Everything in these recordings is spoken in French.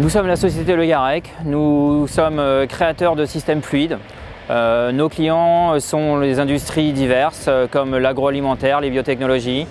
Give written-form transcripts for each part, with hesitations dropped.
Nous sommes la société Le Garec, nous sommes créateurs de systèmes fluides. Nos clients sont les industries diverses comme l'agroalimentaire, les biotechnologies,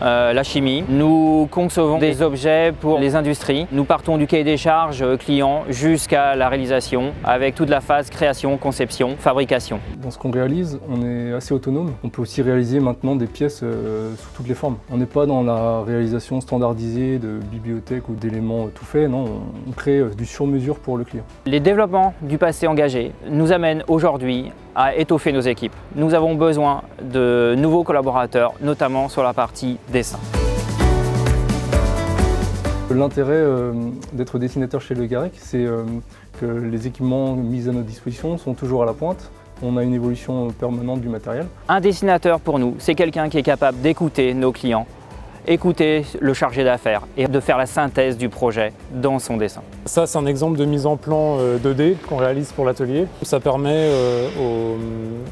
la chimie. Nous concevons des objets pour les industries. Nous partons du cahier des charges client jusqu'à la réalisation avec toute la phase création, conception, fabrication. Dans ce qu'on réalise, on est assez autonome. On peut aussi réaliser maintenant des pièces sous toutes les formes. On n'est pas dans la réalisation standardisée de bibliothèques ou d'éléments tout faits, non, on crée du sur-mesure pour le client. Les développements du passé engagé nous amènent aujourd'hui à étoffer nos équipes. Nous avons besoin de nouveaux collaborateurs, notamment sur la partie dessin. L'intérêt d'être dessinateur chez Le Garec, c'est que les équipements mis à notre disposition sont toujours à la pointe. On a une évolution permanente du matériel. Un dessinateur pour nous, c'est quelqu'un qui est capable d'écouter nos clients, écouter le chargé d'affaires et de faire la synthèse du projet dans son dessin. Ça, c'est un exemple de mise en plan 2D qu'on réalise pour l'atelier. Ça permet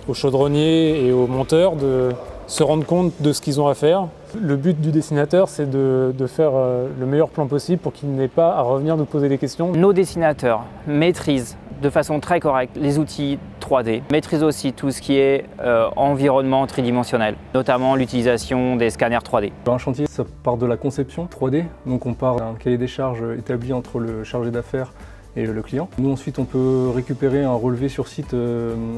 aux chaudronniers et aux monteurs de se rendre compte de ce qu'ils ont à faire. Le but du dessinateur, c'est de faire le meilleur plan possible pour qu'il n'ait pas à revenir nous poser des questions. Nos dessinateurs maîtrisent de façon très correcte les outils 3D, maîtrisent aussi tout ce qui est environnement tridimensionnel, notamment l'utilisation des scanners 3D. Un chantier, ça part de la conception 3D, donc on part d'un cahier des charges établi entre le chargé d'affaires et le client. Nous ensuite on peut récupérer un relevé sur site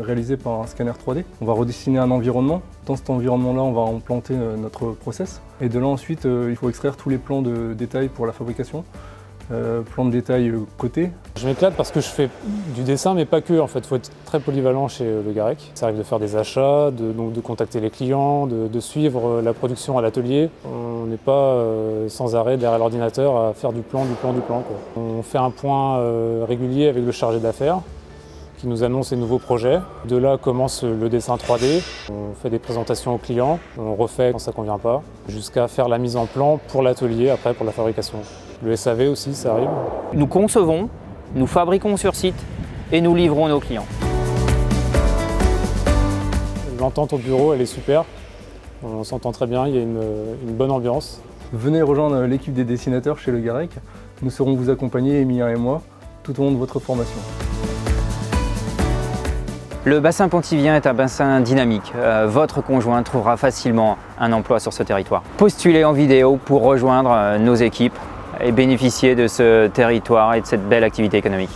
réalisé par un scanner 3D. On va redessiner un environnement. Dans cet environnement-là, on va implanter notre process. Et de là ensuite, il faut extraire tous les plans de détail pour la fabrication. Plan de détail côté. Je m'éclate parce que je fais du dessin, mais pas que. En fait, il faut être très polyvalent chez Le Garec. Ça arrive de faire des achats, de contacter les clients, de suivre la production à l'atelier. On n'est pas sans arrêt derrière l'ordinateur à faire du plan, quoi. On fait un point régulier avec le chargé d'affaires qui nous annonce les nouveaux projets. De là commence le dessin 3D. On fait des présentations aux clients, on refait quand ça ne convient pas, jusqu'à faire la mise en plan pour l'atelier, après pour la fabrication. Le SAV aussi, ça arrive. Nous concevons, nous fabriquons sur site et nous livrons nos clients. L'entente au bureau, elle est super. On s'entend très bien, il y a une bonne ambiance. Venez rejoindre l'équipe des dessinateurs chez Le Garec. Nous saurons vous accompagner, Emilien et moi, tout au long de votre formation. Le bassin pontivien est un bassin dynamique. Votre conjoint trouvera facilement un emploi sur ce territoire. Postulez en vidéo pour rejoindre nos équipes et bénéficier de ce territoire et de cette belle activité économique.